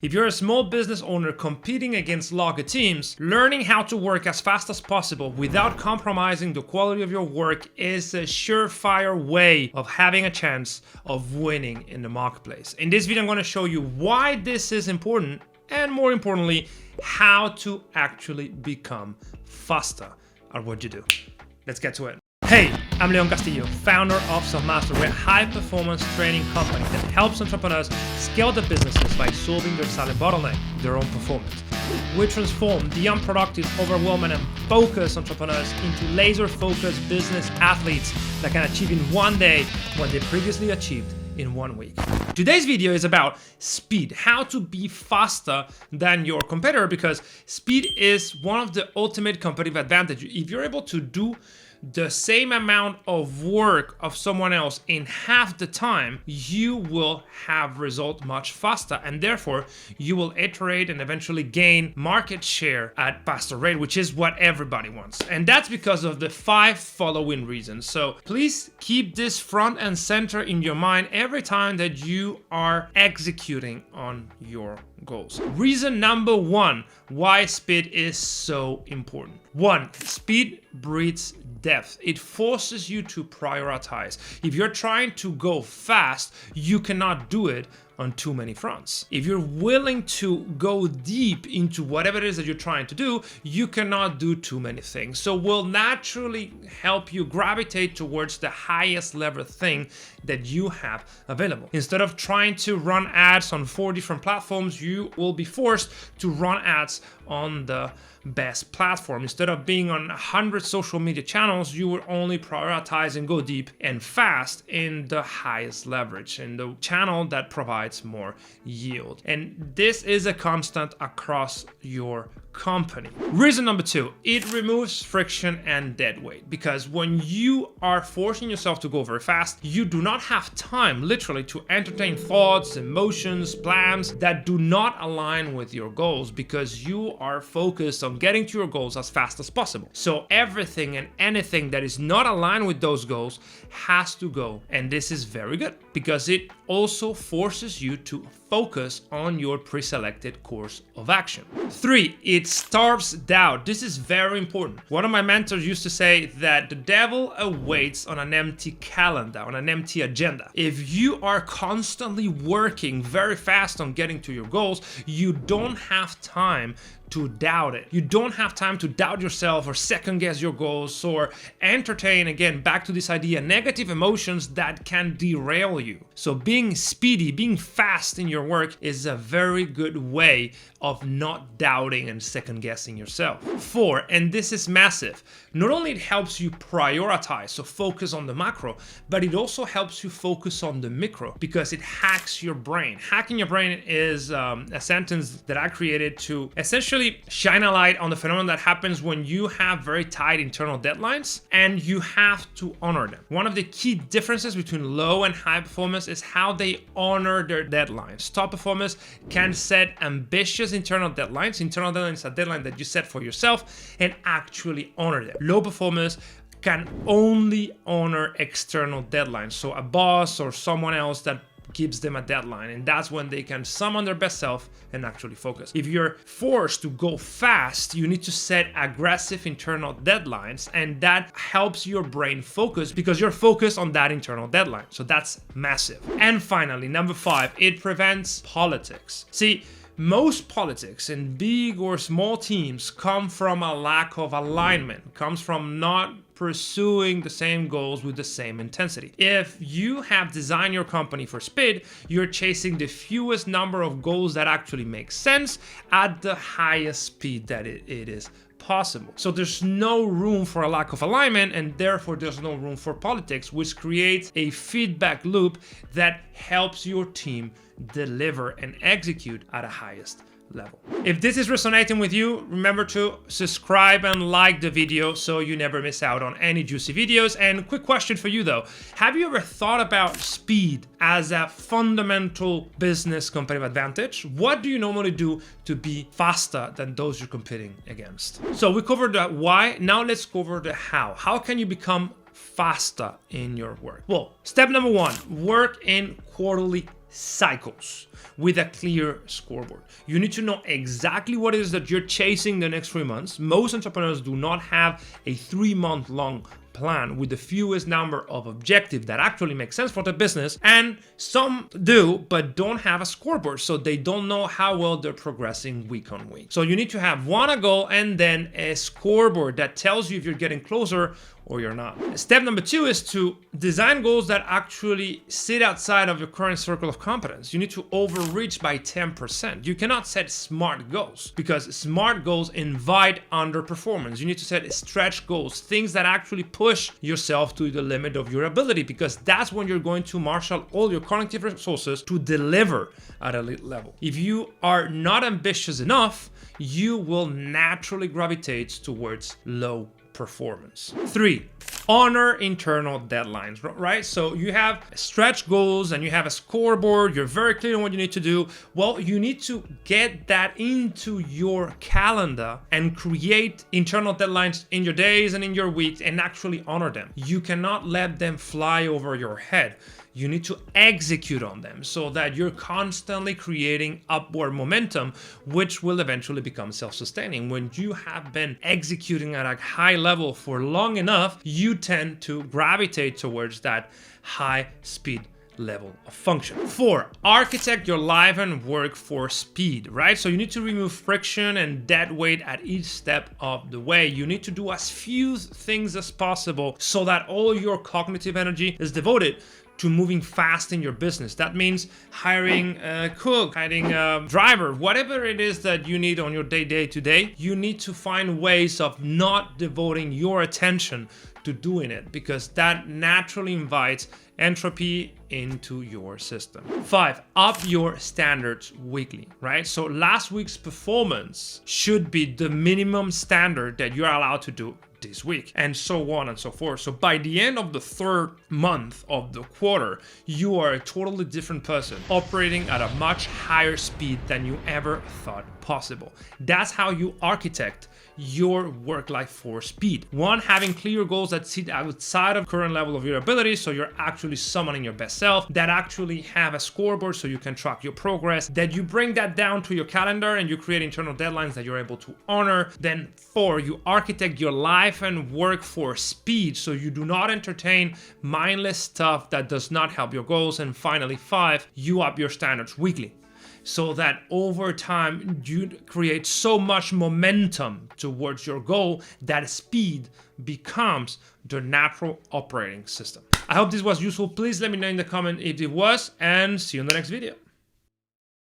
If you're a small business owner competing against larger teams, learning how to work as fast as possible without compromising the quality of your work is a surefire way of having a chance of winning in the marketplace. In this video, I'm going to show you why this is important and, more importantly, how to actually become faster at what you do. Let's get to it. Hey, I'm Castillo, founder of Selfmastered, a high-performance training company that helps entrepreneurs scale their businesses by solving their silent bottleneck, their own performance. We transform the unproductive, overwhelming, and focused entrepreneurs into laser-focused business athletes that can achieve in one day what they previously achieved in 1 week. Today's video is about speed, how to be faster than your competitor, because speed is one of the ultimate competitive advantages. If you're able to do the same amount of work of someone else in half the time, you will have results much faster, and therefore you will iterate and eventually gain market share at faster rate, which is what everybody wants. And that's because of the 5 following reasons. So please keep this front and center in your mind every time that you are executing on your goals. Reason number 1 why speed is so important. 1, speed breeds depth. It forces you to prioritize. If you're trying to go fast, you cannot do it on too many fronts. If you're willing to go deep into whatever it is that you're trying to do, you cannot do too many things. So will naturally help you gravitate towards the highest level thing that you have available. Instead of trying to run ads on 4 different platforms, you will be forced to run ads on the best platform. Instead of being on 100 social media channels, you will only prioritize and go deep and fast in the highest leverage, in the channel that provides more yield. And this is a constant across your company. Reason number 2, it removes friction and dead weight, because when you are forcing yourself to go very fast, you do not have time literally to entertain thoughts, emotions, plans that do not align with your goals, because you are focused on getting to your goals as fast as possible. So everything and anything that is not aligned with those goals has to go. And this is very good because it also forces you to focus on your pre-selected course of action. 3, it starves doubt. This is very important. One of my mentors used to say that the devil awaits on an empty calendar, on an empty agenda. If you are constantly working very fast on getting to your goals, you don't have time to doubt it. You don't have time to doubt yourself or second guess your goals or entertain, again, back to this idea, negative emotions that can derail you. So being speedy, being fast in your work is a very good way of not doubting and second guessing yourself. 4, and this is massive, not only it helps you prioritize, so focus on the macro, but it also helps you focus on the micro because it hacks your brain. Hacking your brain is a sentence that I created to essentially shine a light on the phenomenon that happens when you have very tight internal deadlines and you have to honor them. One of the key differences between low and high performers is how they honor their deadlines. Top performers can set ambitious internal deadlines. Internal deadline is a deadline that you set for yourself and actually honor them. Low performers can only honor external deadlines. So a boss or someone else that gives them a deadline, and that's when they can summon their best self and actually focus. If you're forced to go fast, you need to set aggressive internal deadlines, and that helps your brain focus because you're focused on that internal deadline. So that's massive. And finally, number 5, it prevents politics. See, most politics in big or small teams come from a lack of alignment, comes from not pursuing the same goals with the same intensity. If you have designed your company for speed, you're chasing the fewest number of goals that actually make sense at the highest speed that it is possible. So there's no room for a lack of alignment, and therefore there's no room for politics, which creates a feedback loop that helps your team deliver and execute at a highest level. If this is resonating with you, remember to subscribe and like the video so you never miss out on any juicy videos. And quick question for you though, have you ever thought about speed as a fundamental business competitive advantage? What do you normally do to be faster than those you're competing against? So we covered the why, now let's cover the how. How can you become faster in your work? Well, step number 1, work in quarterly cycles with a clear scoreboard. You need to know exactly what it is that you're chasing the next 3 months. Most entrepreneurs do not have a 3-month long plan with the fewest number of objectives that actually make sense for the business, and some do but don't have a scoreboard, so they don't know how well they're progressing week on week. So you need to have one, a goal, and then a scoreboard that tells you if you're getting closer or you're not. Step number 2 is to design goals that actually sit outside of your current circle of competence. You need to overreach by 10%. You cannot set smart goals because smart goals invite underperformance. You need to set stretch goals, things that actually push yourself to the limit of your ability, because that's when you're going to marshal all your cognitive resources to deliver at a elite level. If you are not ambitious enough, you will naturally gravitate towards low performance. 3, honor internal deadlines, right? So you have stretch goals and you have a scoreboard, you're very clear on what you need to do. Well, you need to get that into your calendar and create internal deadlines in your days and in your weeks and actually honor them. You cannot let them fly over your head. You need to execute on them so that you're constantly creating upward momentum, which will eventually become self-sustaining. When you have been executing at a high level for long enough, you tend to gravitate towards that high speed level of function. 4, architect your life and work for speed, right? So you need to remove friction and dead weight at each step of the way. You need to do as few things as possible so that all your cognitive energy is devoted to moving fast in your business. That means hiring a cook, hiring a driver, whatever it is that you need on your day-to-day, you need to find ways of not devoting your attention to doing it, because that naturally invites entropy into your system. 5, up your standards weekly, right? So last week's performance should be the minimum standard that you're allowed to do this week, and so on and so forth. So by the end of the 3rd month of the quarter, you are a totally different person, operating at a much higher speed than you ever thought possible. That's how you architect your work life for speed. 1, having clear goals that sit outside of current level of your ability, so you're actually summoning your best self, that actually have a scoreboard so you can track your progress, that you bring that down to your calendar and you create internal deadlines that you're able to honor. Then 4, you architect your life and work for speed, so you do not entertain mindless stuff that does not help your goals. And finally 5, you up your standards weekly, so that over time you create so much momentum towards your goal that speed becomes the natural operating system. I hope this was useful. Please let me know in the comment if it was, and see you in the next video.